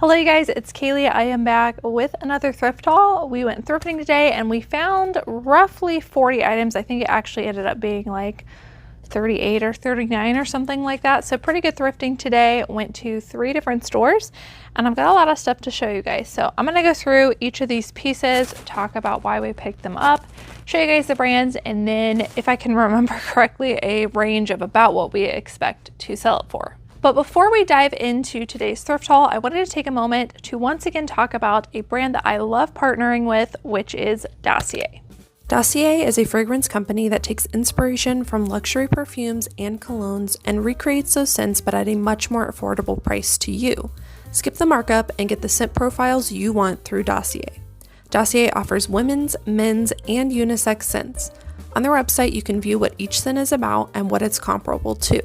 Hello you guys, it's Cayley. I am back with another thrift haul. We went thrifting today and we found roughly 40 items. I think it actually ended up being like 38 or 39 or something like that. So pretty good thrifting today. Went to 3 different stores and I've got a lot of stuff to show you guys. So I'm gonna go through each of these pieces, talk about why we picked them up, show you guys the brands, and then if I can remember correctly, a range of about what we expect to sell it for. But before we dive into today's thrift haul, I wanted to take a moment to once again talk about a brand that I love partnering with, which is Dossier. Dossier is a fragrance company that takes inspiration from luxury perfumes and colognes and recreates those scents but at a much more affordable price to you. Skip the markup and get the scent profiles you want through Dossier. Dossier offers women's, men's, and unisex scents. On their website, you can view what each scent is about and what it's comparable to.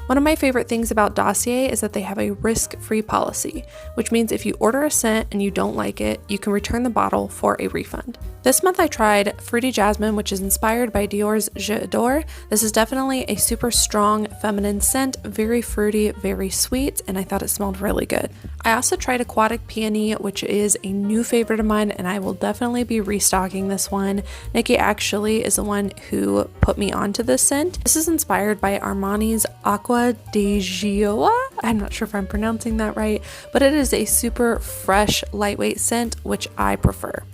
One of my favorite things about Dossier is that they have a risk-free policy, which means if you order a scent and you don't like it, you can return the bottle for a refund. This month I tried Fruity Jasmine, which is inspired by Dior's J'adore. This is definitely a super strong feminine scent, very fruity, very sweet, and I thought it smelled really good. I also tried Aquatic Peony, which is a new favorite of mine, and I will definitely be restocking this one. Nikki actually is the one who put me onto this scent. This is inspired by Armani's Acqua di Gioia. I'm not sure if I'm pronouncing that right, but it is a super fresh, lightweight scent, which I prefer.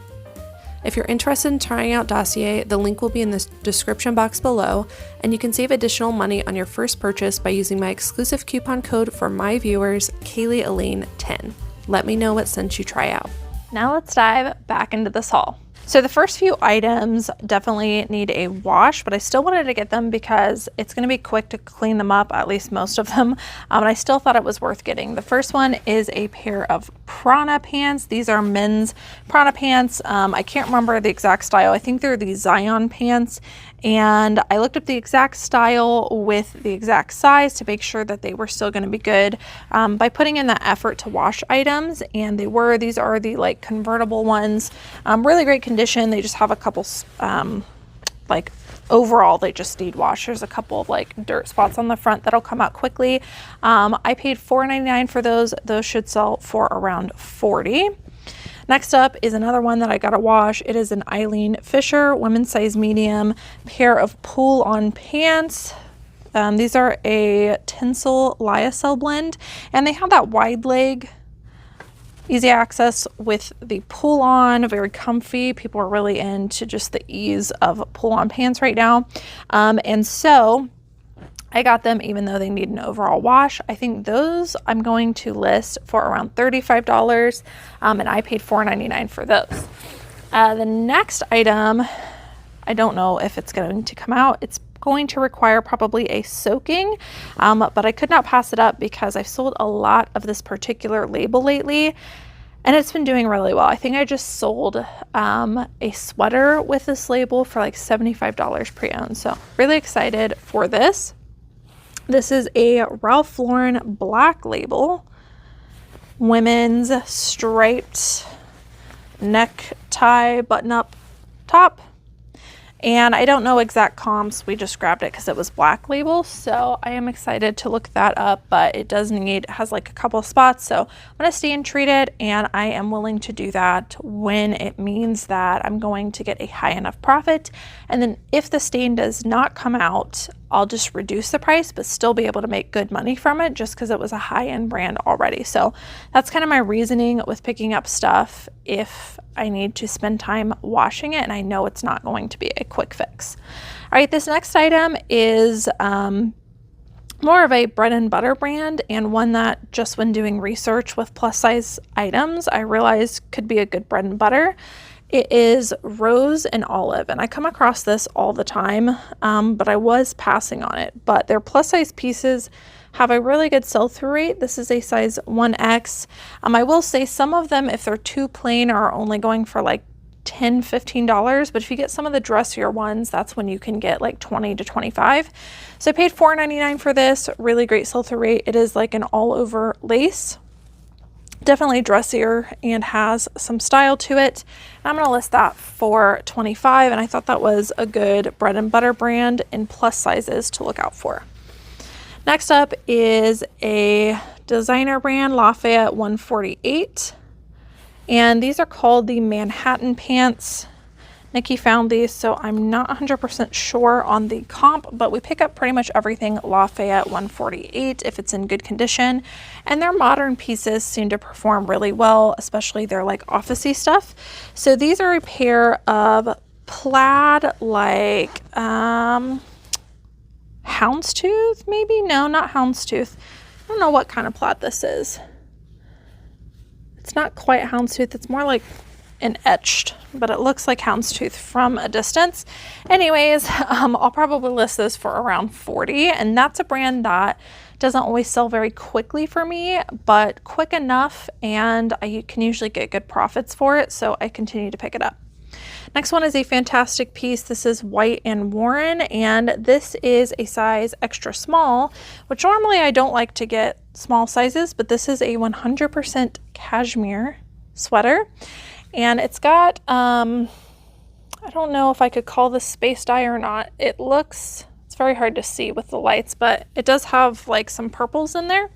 If you're interested in trying out Dossier, the link will be in the description box below, and you can save additional money on your first purchase by using my exclusive coupon code for my viewers, Elaine 10. Let me know what scent you try out. Now let's dive back into this haul. So the first few items definitely need a wash, but I still wanted to get them because it's going to be quick to clean them up, at least most of them, and I still thought it was worth getting. The first one is a pair of Prana pants. These are men's Prana pants. I can't remember the exact style. I think they're the Zion pants, and I looked up the exact style with the exact size to make sure that they were still going to be good by putting in that effort to wash items, and they were. These are the like convertible ones. Really great condition. They just have a couple like overall they just need wash. There's a couple of like dirt spots on the front that'll come out quickly. I paid $4.99 for those. Those should sell for around $40. Next up is another one that I gotta wash. It is an Eileen Fisher women's size medium pair of pull-on pants. These are a Tinsel lyocell blend, and they have that wide leg, easy access with the pull-on, very comfy. People are really into just the ease of pull-on pants right now. And so I got them even though they need an overall wash. I think those I'm going to list for around $35, and I paid $4.99 for those. The next item, I don't know if it's going to come out. It's going to require probably a soaking, but I could not pass it up because I've sold a lot of this particular label lately and it's been doing really well. I think I just sold a sweater with this label for like $75 pre-owned. So really excited for this. This is a Ralph Lauren black label, women's striped necktie button-up top. And I don't know exact comps, we just grabbed it because it was black label, so I am excited to look that up, but it has like a couple of spots, so I'm going to stay and treat it, and I am willing to do that when it means that I'm going to get a high enough profit. And then if the stain does not come out, I'll just reduce the price but still be able to make good money from it just because it was a high-end brand already. So that's kind of my reasoning with picking up stuff if I need to spend time washing it and I know it's not going to be a quick fix. All right, this next item is more of a bread and butter brand, and one that just when doing research with plus size items I realized could be a good bread and butter. It is Rose and Olive, and I come across this all the time, but I was passing on it. But their plus size pieces have a really good sell-through rate. This is a size 1X. I will say some of them, if they're too plain, are only going for like $10, $15, but if you get some of the dressier ones, that's when you can get like $20 to $25. So I paid $4.99 for this. Really great sell-through rate. It is like an all-over lace. Definitely dressier and has some style to it. I'm going to list that for $25, and I thought that was a good bread and butter brand in plus sizes to look out for. Next up is a designer brand, Lafayette 148. And these are called the Manhattan pants. Nikki found these, so I'm not 100% sure on the comp, but we pick up pretty much everything Lafayette 148 if it's in good condition. And their modern pieces seem to perform really well, especially their like officey stuff. So these are a pair of plaid, like houndstooth, maybe? No, not houndstooth. I don't know what kind of plaid this is. It's not quite houndstooth. It's more like an etched, but it looks like houndstooth from a distance. Anyways, I'll probably list this for around 40, and that's a brand that doesn't always sell very quickly for me, but quick enough, and I can usually get good profits for it, so I continue to pick it up. Next one is a fantastic piece. This is White and Warren, and this is a size extra small, which normally I don't like to get small sizes, but this is a 100% cashmere sweater. And it's got, I don't know if I could call this space dye or not. It's very hard to see with the lights, but it does have like some purples in there.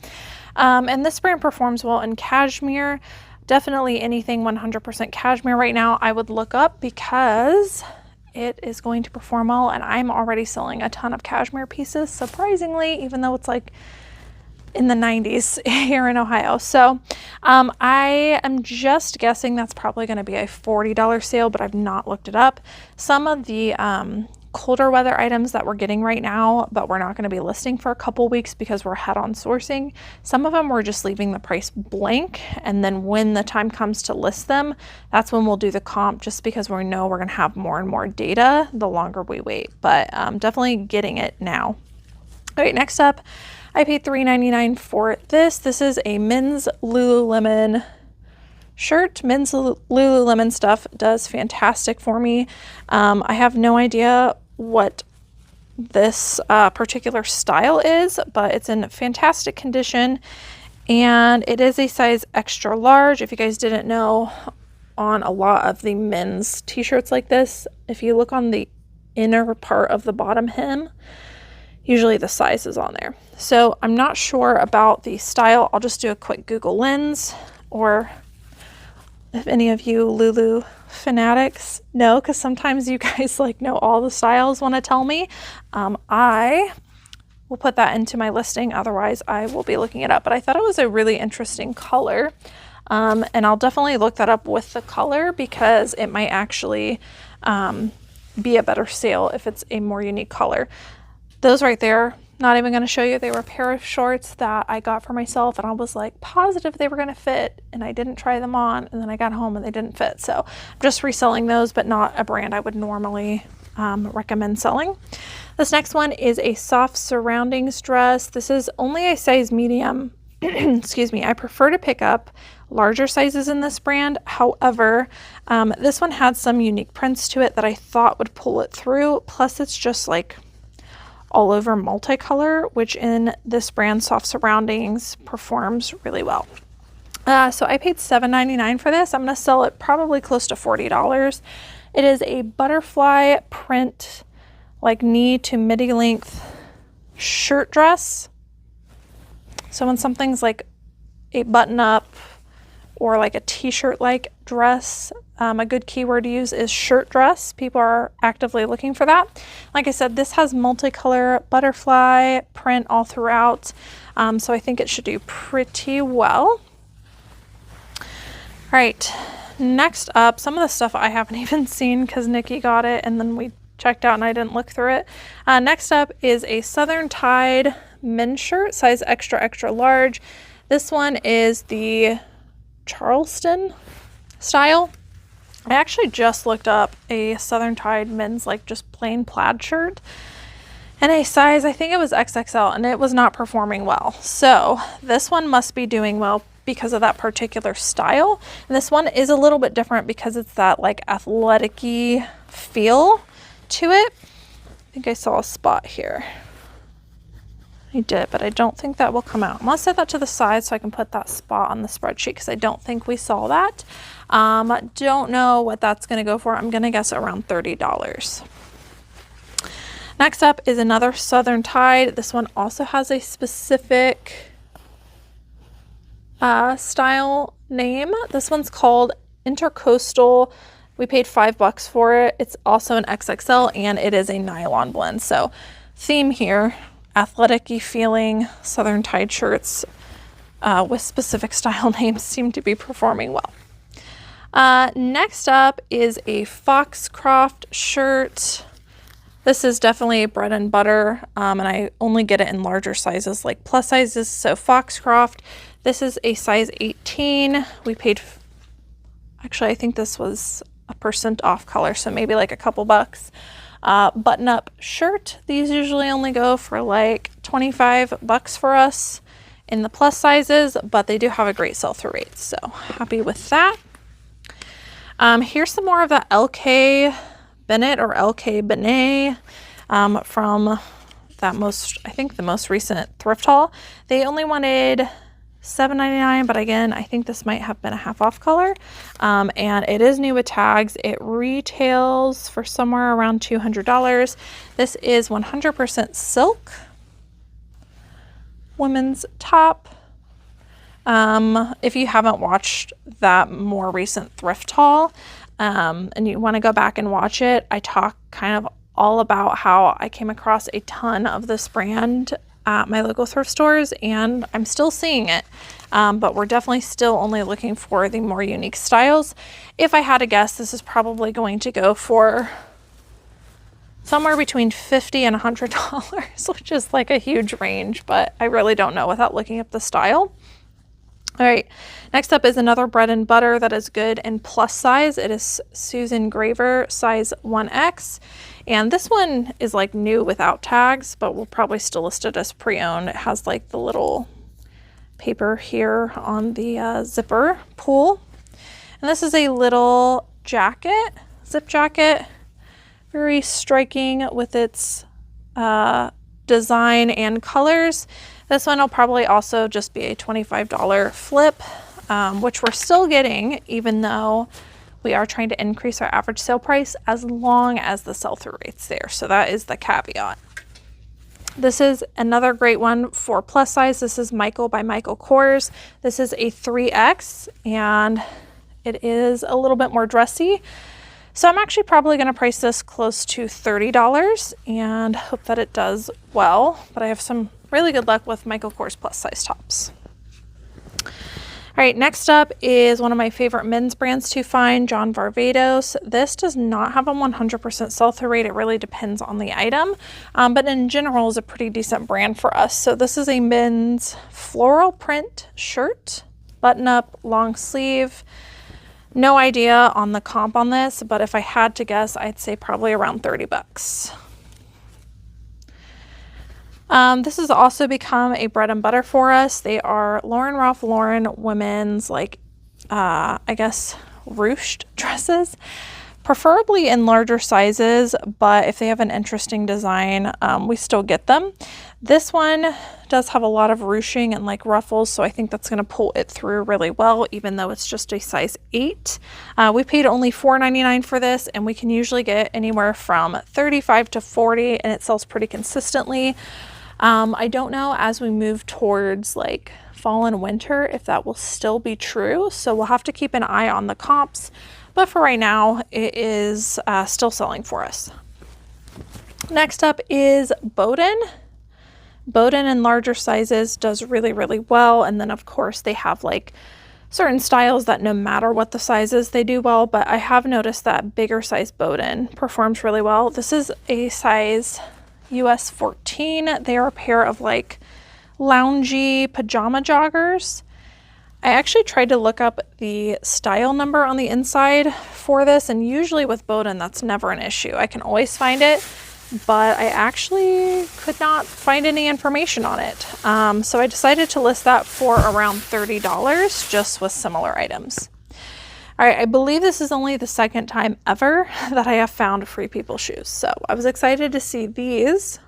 And this brand performs well in cashmere. Definitely anything 100% cashmere right now I would look up because it is going to perform well. And I'm already selling a ton of cashmere pieces, surprisingly, even though it's like in the 90s here in Ohio. So I am just guessing that's probably going to be a $40 sale, but I've not looked it up. Some of the colder weather items that we're getting right now, but we're not going to be listing for a couple weeks because we're head on sourcing. Some of them we're just leaving the price blank, and then when the time comes to list them, that's when we'll do the comp, just because we know we're going to have more and more data the longer we wait. But definitely getting it now. All right, next up, I paid $3.99 for this. This is a men's Lululemon shirt. Men's Lululemon stuff does fantastic for me. I have no idea what this particular style is, but it's in fantastic condition, and it is a size extra large. If you guys didn't know, on a lot of the men's t-shirts like this, if you look on the inner part of the bottom hem, usually the size is on there. So I'm not sure about the style. I'll just do a quick Google Lens, or if any of you Lulu fanatics know, because sometimes you guys like know all the styles, want to tell me. I will put that into my listing. Otherwise, I will be looking it up. But I thought it was a really interesting color. And I'll definitely look that up with the color, because it might actually be a better sale if it's a more unique color. Those right there, not even going to show you. They were a pair of shorts that I got for myself, and I was like positive they were going to fit, and I didn't try them on, and then I got home and they didn't fit. So I'm just reselling those, but not a brand I would normally recommend selling. This next one is a soft surroundings dress. This is only a size medium. Excuse me. I prefer to pick up larger sizes in this brand. However, this one had some unique prints to it that I thought would pull it through. Plus, it's just like all over multicolor, which in this brand, Soft Surroundings, performs really well. So I paid $7.99 for this. I'm going to sell it probably close to $40. It is a butterfly print, like knee to midi length shirt dress. So when something's like a button up or like a t-shirt like dress, a good keyword to use is shirt dress. People are actively looking for that. Like I said, this has multicolor butterfly print all throughout, so I think it should do pretty well. All right, next up, some of the stuff I haven't even seen because Nikki got it and then we checked out and I didn't look through it. Next up is a Southern Tide men's shirt, size extra, extra large. This one is the Charleston style. I actually just looked up a Southern Tide men's like just plain plaid shirt and a size, I think it was XXL, and it was not performing well. So this one must be doing well because of that particular style. And this one is a little bit different because it's that like athletic-y feel to it. I think I saw a spot here. I did, but I don't think that will come out. I'm going to set that to the side so I can put that spot on the spreadsheet because I don't think we saw that. Don't know what that's going to go for. I'm going to guess around $30. Next up is another Southern Tide. This one also has a specific style name. This one's called Intercoastal. We paid $5 for it. It's also an XXL and it is a nylon blend. So theme here, athletic-y feeling Southern Tide shirts with specific style names seem to be performing well. Next up is a Foxcroft shirt. This is definitely a bread and butter, and I only get it in larger sizes, like plus sizes. So Foxcroft, this is a size 18. We paid, actually, I think this was a % off color, so maybe like a couple bucks. Button-up shirt. These usually only go for like $25 for us in the plus sizes, but they do have a great sell-through rate, so happy with that. Here's some more of the LK Bennett or LK Benet from that I think the most recent thrift haul. They only wanted $7.99, but again, I think this might have been a half off color. And it is new with tags. It retails for somewhere around $200. This is 100% silk. Women's top. If you haven't watched that more recent thrift haul, and you want to go back and watch it, I talk kind of all about how I came across a ton of this brand at my local thrift stores, and I'm still seeing it. But we're definitely still only looking for the more unique styles. If I had to guess, this is probably going to go for somewhere between $50 and $100, which is like a huge range, but I really don't know without looking up the style. All right, next up is another bread and butter that is good in plus size. It is Susan Graver size 1X. And this one is like new without tags, but we'll probably still list it as pre-owned. It has like the little paper here on the zipper pull. And this is a little jacket, zip jacket, very striking with its design and colors. This one will probably also just be a $25 flip, which we're still getting, even though we are trying to increase our average sale price as long as the sell-through rate's there. So that is the caveat. This is another great one for plus size. This is Michael by Michael Kors. This is a 3X and it is a little bit more dressy. So I'm actually probably going to price this close to $30 and hope that it does well. But I have some really good luck with Michael Kors plus size tops. All right, next up is one of my favorite men's brands to find, John Varvatos. This does not have a 100% sell-through rate. It really depends on the item, but in general is a pretty decent brand for us. So this is a men's floral print shirt, button-up, long sleeve. No idea on the comp on this, but if I had to guess, I'd say probably around $30. This has also become a bread and butter for us. They are Ralph Lauren women's, like, I guess, ruched dresses, preferably in larger sizes, but if they have an interesting design, we still get them. This one does have a lot of ruching and like ruffles, so I think that's going to pull it through really well, even though it's just a size 8. We paid only $4.99 for this, and we can usually get anywhere from $35 to $40, and it sells pretty consistently. I don't know as we move towards like fall and winter if that will still be true, so we'll have to keep an eye on the comps, but for right now it is still selling for us. Next up is Bowden. Bowden in larger sizes does really, really well, and then of course they have like certain styles that no matter what the sizes they do well, but I have noticed that bigger size Bowden performs really well. This is a size US 14. They are a pair of like loungy pajama joggers. I actually tried to look up the style number on the inside for this, and usually with Bowden that's never an issue. I can always find it, but I actually could not find any information on it. So I decided to list that for around $30 just with similar items. All right, I believe this is only the second time ever that I have found Free People shoes. So I was excited to see these.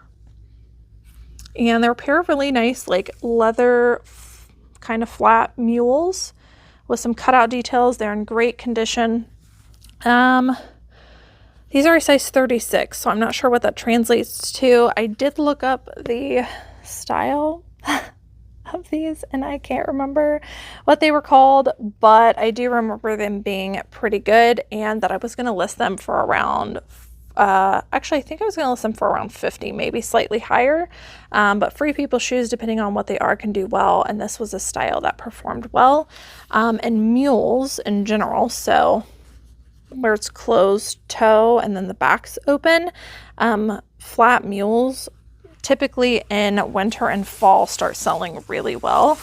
And they're a pair of really nice like leather kind of flat mules with some cutout details. They're in great condition. These are a size 36, so I'm not sure what that translates to. I did look up the style of these, and I can't remember what they were called, but I do remember them being pretty good, and that I was going to list them for around actually I think I was going to list them for around 50, maybe slightly higher, but Free People shoes, depending on what they are, can do well, and this was a style that performed well. And mules in general, so where it's closed toe and then the back's open, flat mules typically in winter and fall start selling really well.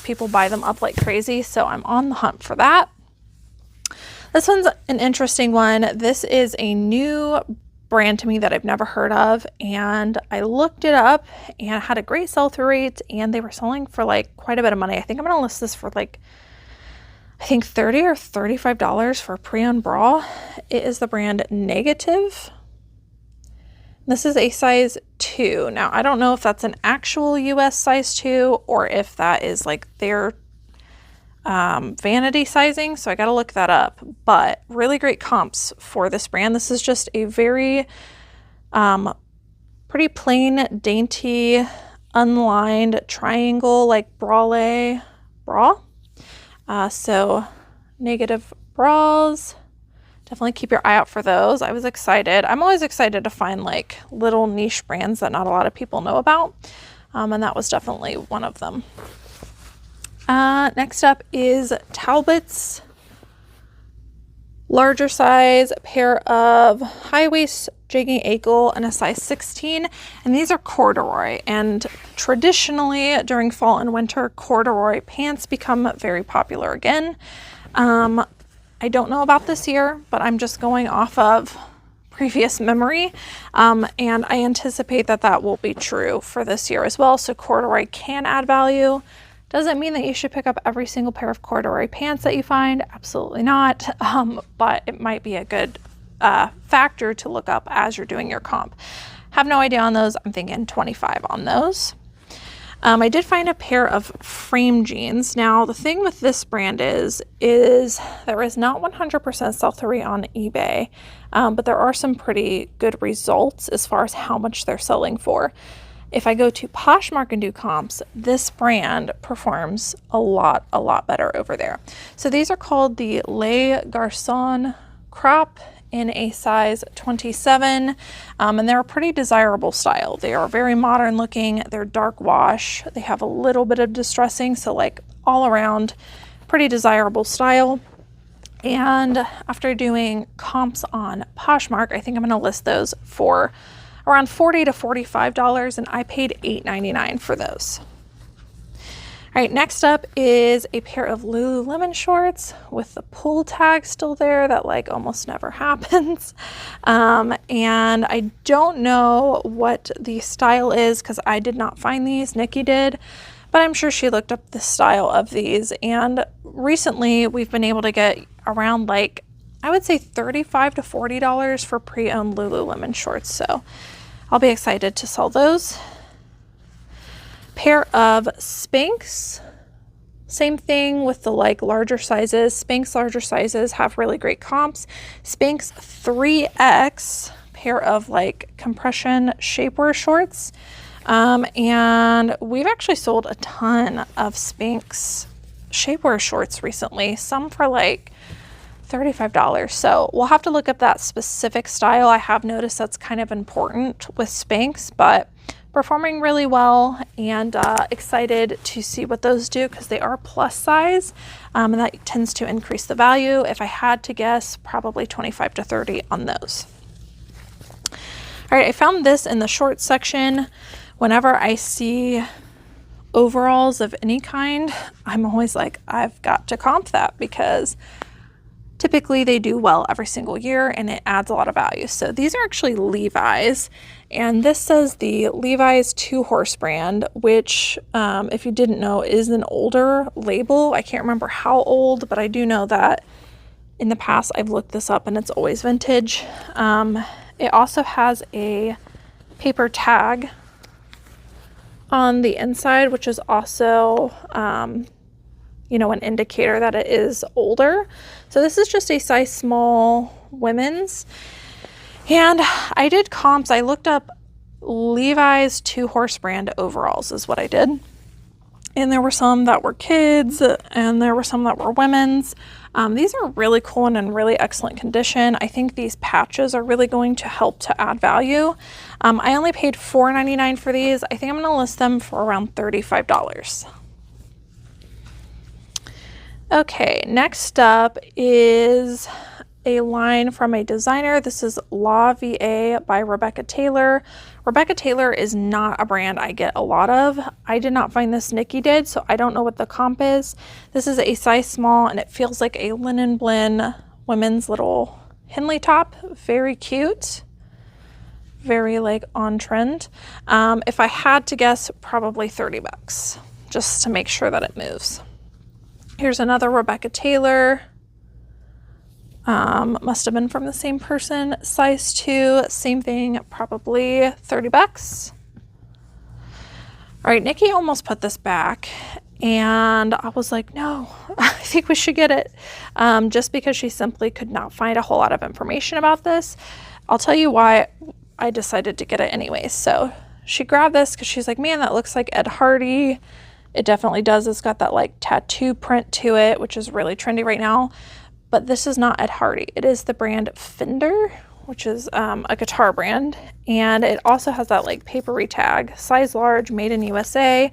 People buy them up like crazy, so I'm on the hunt for that. This one's an interesting one. This is a new brand to me that I've never heard of, and I looked it up and had a great sell-through rate, and they were selling for like quite a bit of money. I think I'm gonna list this for like, I think $30 or $35 for a pre-owned bra. It is the brand Negative. This is a size 2. Now, I don't know if that's an actual US size 2 or if that is like their vanity sizing, so I gotta look that up, but really great comps for this brand. This is just a very pretty plain, dainty, unlined triangle like bralette bra. So Negative bras, definitely keep your eye out for those. I was excited. I'm always excited to find like little niche brands that not a lot of people know about, and that was definitely one of them. Next up is Talbot's larger size pair of high waist jegging ankle in a size 16, and these are corduroy, and traditionally during fall and winter corduroy pants become very popular again. I don't know about this year, but I'm just going off of previous memory, and I anticipate that that will be true for this year as well. So corduroy can add value. Doesn't mean that you should pick up every single pair of corduroy pants that you find. Absolutely not. But it might be a good factor to look up as you're doing your comp. Have no idea on those. I'm thinking 25 on those. I did find a pair of frame jeans. Now, the thing with this brand is there is not 100% sell-through on eBay, but there are some pretty good results as far as how much they're selling for. If I go to Poshmark and do comps, this brand performs a lot better over there. So these are called the Les Garçons crop in a size 27, and they're a pretty desirable style. They are very modern looking. They're dark wash. They have a little bit of distressing, so like all around pretty desirable style. And after doing comps on Poshmark, I think I'm going to list those for around $40 to $45, and I paid $8.99 for those. All right, next up is a pair of Lululemon shorts with the pull tag still there that like almost never happens. And I don't know what the style is because I did not find these. Nikki did, but I'm sure she looked up the style of these. And recently we've been able to get around like, I would say $35 to $40 for pre-owned Lululemon shorts. So I'll be excited to sell those. Pair of Spanx, same thing with the like larger sizes. Spanx larger sizes have really great comps. Spanx 3X, pair of like compression shapewear shorts. And we've actually sold a ton of Spanx shapewear shorts recently, some for like $35. So we'll have to look up that specific style. I have noticed that's kind of important with Spanx, but performing really well, and excited to see what those do because they are plus size, and that tends to increase the value. If I had to guess, probably 25 to 30 on those. All right, I found this in the shorts section. Whenever I see overalls of any kind, I'm always like, I've got to comp that because typically they do well every single year and it adds a lot of value. So these are actually Levi's, and this says the Levi's 2-horse brand, which if you didn't know is an older label. I can't remember how old, but I do know that in the past I've looked this up and it's always vintage. It also has a paper tag on the inside, which is also you know, an indicator that it is older. So this is just a size small women's. And I did comps. I looked up Levi's 2-horse brand overalls is what I did. And there were some that were kids, and there were some that were women's. These are really cool and in really excellent condition. I think these patches are really going to help to add value. I only paid $4.99 for these. I think I'm gonna list them for around $35. Okay, next up is a line from a designer. This is La Va by Rebecca Taylor. Rebecca Taylor is not a brand I get a lot of. I did not find this, Nikki did, so I don't know what the comp is. This is a size small and it feels like a linen blend women's little Henley top. Very cute. Very like on trend. If I had to guess, probably 30 bucks just to make sure that it moves. Here's another Rebecca Taylor. Must have been from the same person. Size 2, same thing, probably 30 bucks. All right, Nikki almost put this back and I was like, no, I think we should get it. Just because she simply could not find a whole lot of information about this. I'll tell you why I decided to get it anyways. So she grabbed this because she's like, man, that looks like Ed Hardy. It definitely does. It's got that like tattoo print to it, which is really trendy right now. But this is not Ed Hardy. It is the brand Fender, which is a guitar brand. And it also has that like papery tag, size large, made in USA.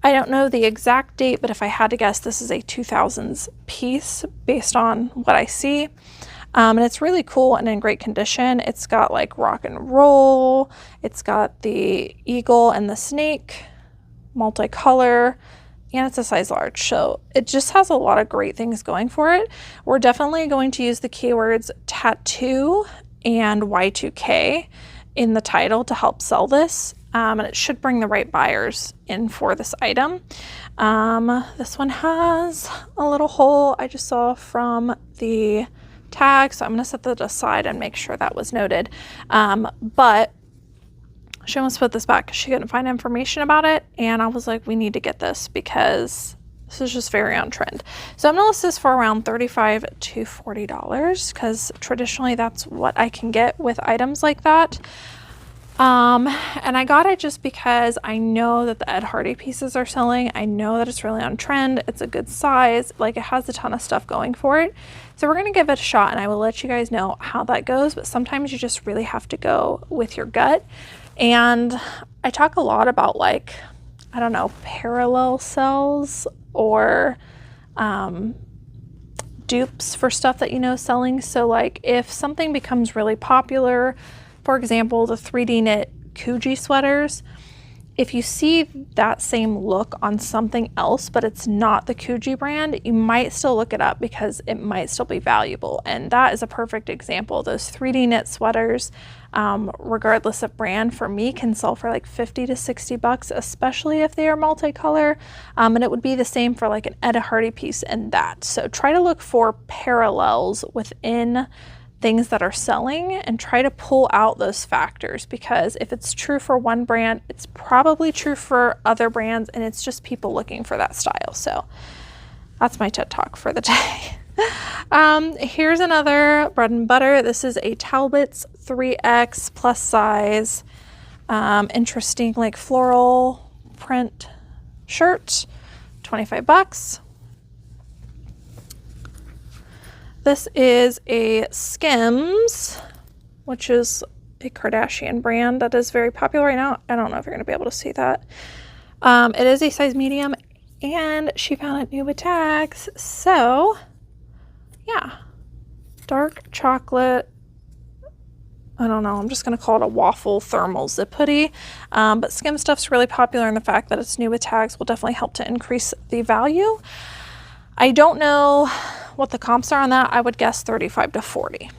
I don't know the exact date, but if I had to guess, this is a 2000s piece based on what I see. And it's really cool and in great condition. It's got like rock and roll. It's got the eagle and the snake, multicolor. And it's a size large, so it just has a lot of great things going for it. We're definitely going to use the keywords tattoo and Y2K in the title to help sell this, and it should bring the right buyers in for this item. This one has a little hole I just saw from the tag, so I'm going to set that aside and make sure that was noted. But she almost put this back because she couldn't find information about it, and I was like, we need to get this because this is just very on trend. So I'm gonna list this for around $35 to $40 because traditionally that's what I can get with items like that. And I got it just because I know that the Ed Hardy pieces are selling. I know that it's really on trend. It's a good size. Like, it has a ton of stuff going for it. So we're going to give it a shot and I will let you guys know how that goes. But sometimes you just really have to go with your gut. And I talk a lot about, like, I don't know, parallel sells or dupes for stuff that you know selling. So like if something becomes really popular, for example, the 3D knit Kurkdjian sweaters, if you see that same look on something else, but it's not the Kurkdjian brand, you might still look it up because it might still be valuable. And that is a perfect example. Those 3D knit sweaters, regardless of brand, for me can sell for like 50 to 60 bucks, especially if they are multicolor. And it would be the same for like an Ed Hardy piece and that. So try to look for parallels within things that are selling and try to pull out those factors, because if it's true for one brand, it's probably true for other brands, and it's just people looking for that style. So that's my TED Talk for the day. Here's another bread and butter. This is a Talbot's 3X plus size, interesting like floral print shirt, 25 bucks. This is a Skims, which is a Kardashian brand that is very popular right now. I don't know if you're going to be able to see that. It is a size medium, and she found it new with tags. So, yeah, dark chocolate. I don't know. I'm just going to call it a waffle thermal zip hoodie. But Skim stuff's really popular, and the fact that it's new with tags will definitely help to increase the value. I don't know what the comps are on that. I would guess 35 to 40.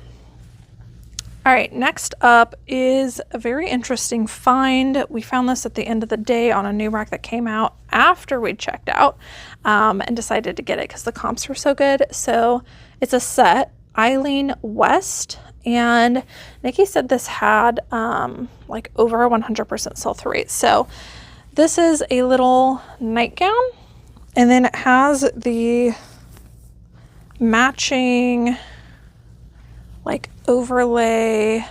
All right, next up is a very interesting find. We found this at the end of the day on a new rack that came out after we checked out, and decided to get it because the comps were so good. So it's a set, Eileen West, and Nikki said this had like over a 100% sell-through rate. So this is a little nightgown, and then it has the matching like overlay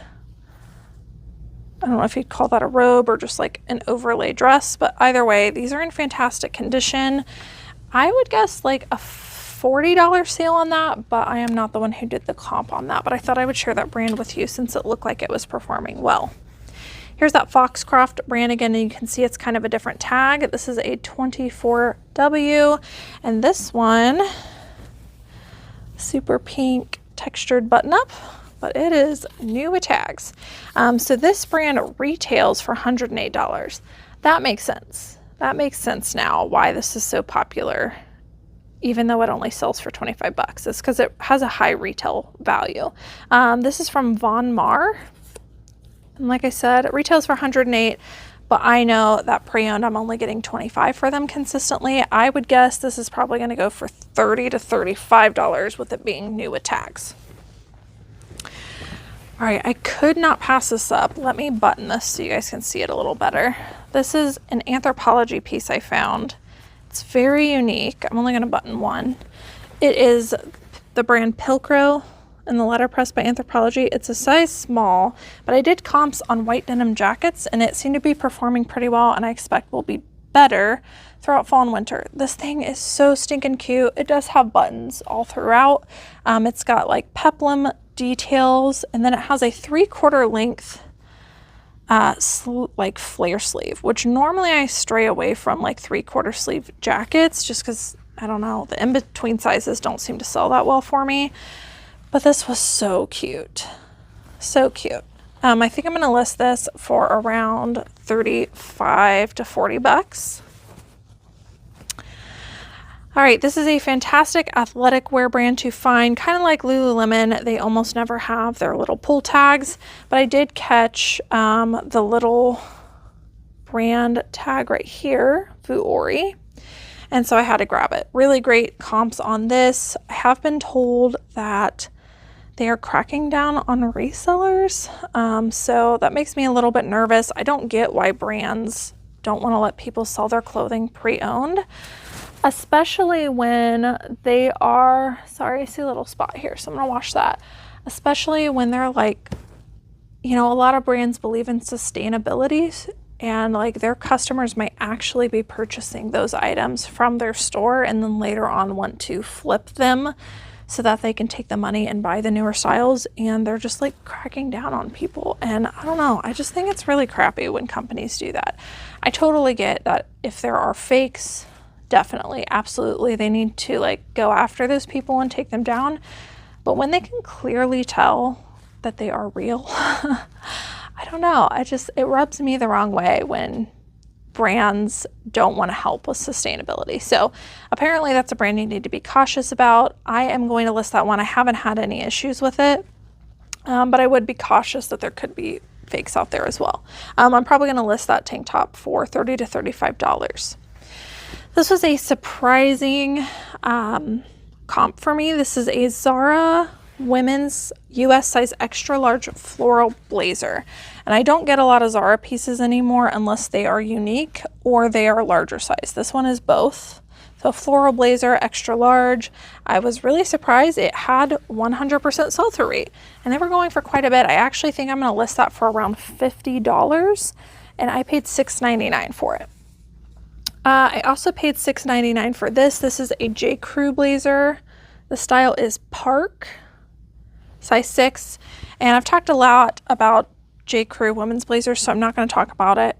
I don't know if you'd call that a robe or just like an overlay dress, but either way, these are in fantastic condition. I would guess like a $40 sale on that, but I am not the one who did the comp on that, but I thought I would share that brand with you since it looked like it was performing well. Here's that Foxcroft brand again, and you can see it's kind of a different tag. This is a 24W, and this one, super pink textured button up, but it is new with tags. So this brand retails for $108. That makes sense. That makes sense now why this is so popular, even though it only sells for 25 bucks. It's because it has a high retail value. This is from Von Mar. And like I said, it retails for $108, but I know that pre-owned I'm only getting 25 for them consistently. I would guess this is probably going to go for $30 to $35 with it being new with tags. All right, I could not pass this up. Let me button this so you guys can see it a little better. This is an Anthropologie piece I found. It's very unique. I'm only going to button one. It is the brand Pilcrow in the letterpress by Anthropologie. It's a size small, but I did comps on white denim jackets and it seemed to be performing pretty well, and I expect will be better throughout fall and winter. This thing is so stinking cute. It does have buttons all throughout. It's got like peplum details, and then it has a 3/4 length like flare sleeve, which normally I stray away from like 3/4 sleeve jackets just because I don't know, the in-between sizes don't seem to sell that well for me. But this was so cute. So cute. I think I'm going to list this for around 35 to 40 bucks. All right, this is a fantastic athletic wear brand to find. Kind of like Lululemon, they almost never have their little pull tags, but I did catch the little brand tag right here, Vuori. And so I had to grab it. Really great comps on this. I have been told that they are cracking down on resellers. So that makes me a little bit nervous. I don't get why brands don't want to let people sell their clothing pre-owned, especially when they are, sorry, I see a little spot here, so I'm gonna wash that. Especially when they're like, you know, a lot of brands believe in sustainability, and like their customers might actually be purchasing those items from their store and then later on want to flip them so that they can take the money and buy the newer styles, and they're just like cracking down on people. And I don't know, I just think it's really crappy when companies do that. I totally get that if there are fakes, definitely, absolutely, they need to like go after those people and take them down. But when they can clearly tell that they are real, I don't know, it rubs me the wrong way when brands don't want to help with sustainability. So apparently that's a brand you need to be cautious about. I am going to list that one. I haven't had any issues with it, but I would be cautious that there could be fakes out there as well. I'm probably going to list that tank top for $30 to $35. This was a surprising comp for me. This is a Zara women's US size extra large floral blazer, and I don't get a lot of Zara pieces anymore unless they are unique or they are larger size. This one is both. So floral blazer extra large. I was really surprised it had 100% sell-through rate, and they were going for quite a bit. I actually think I'm going to list that for around $50, and I paid $6.99 for it. I also paid $6.99 for this. This is a J. Crew blazer. The style is Park, size 6. And I've talked a lot about J. Crew women's blazers, so I'm not going to talk about it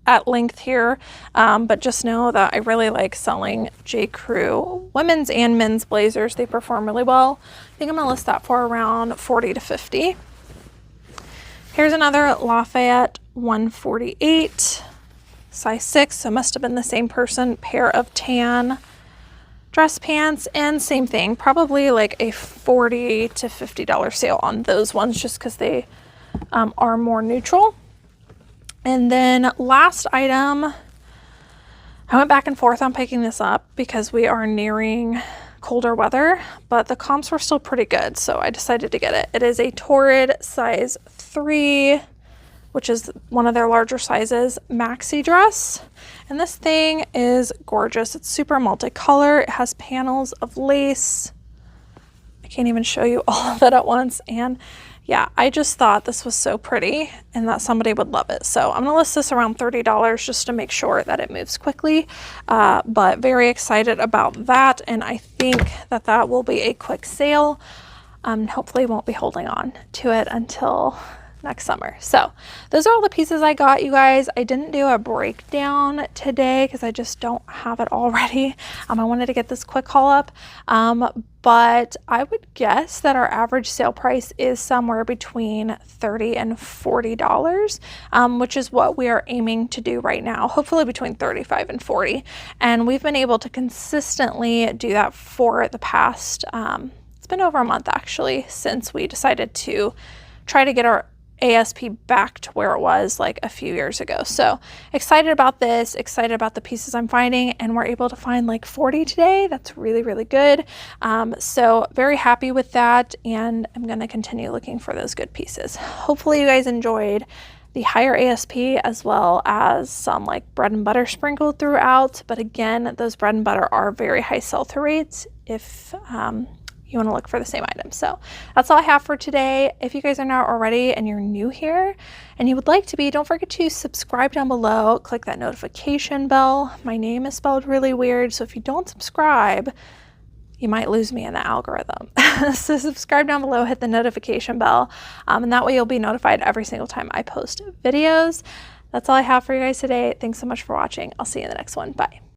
at length here. But just know that I really like selling J. Crew women's and men's blazers. They perform really well. I think I'm going to list that for around $40 to $50. Here's another Lafayette 148. Size 6, so must have been the same person. Pair of tan dress pants, and same thing, probably like a $40 to $50 sale on those ones just because they are more neutral. And then last item, I went back and forth on picking this up because we are nearing colder weather, but the comps were still pretty good, so I decided to get it. It is a Torrid size 3, which is one of their larger sizes, maxi dress. And this thing is gorgeous. It's super multicolor. It has panels of lace. I can't even show you all of it at once. And yeah, I just thought this was so pretty and that somebody would love it. So I'm gonna list this around $30 just to make sure that it moves quickly. But very excited about that. And I think that that will be a quick sale. Hopefully won't be holding on to it until next summer. So those are all the pieces I got, you guys. I didn't do a breakdown today because I just don't have it all ready. I wanted to get this quick haul up. But I would guess that our average sale price is somewhere between $30 and $40, which is what we are aiming to do right now, hopefully between $35 and $40. And we've been able to consistently do that for the past, it's been over a month actually, since we decided to try to get our ASP back to where it was like a few years ago. So excited about this, excited about the pieces I'm finding, and we're able to find like 40 today. That's really, really good. So very happy with that, and I'm going to continue looking for those good pieces. Hopefully you guys enjoyed the higher ASP as well as some like bread and butter sprinkled throughout. But again, those bread and butter are very high sell-through rates if you want to look for the same items. So that's all I have for today. If you guys are not already and you're new here and you would like to be, don't forget to subscribe down below. Click that notification bell. My name is spelled really weird, so if you don't subscribe, you might lose me in the algorithm. So subscribe down below, hit the notification bell, and that way you'll be notified every single time I post videos. That's all I have for you guys today. Thanks so much for watching. I'll see you in the next one. Bye.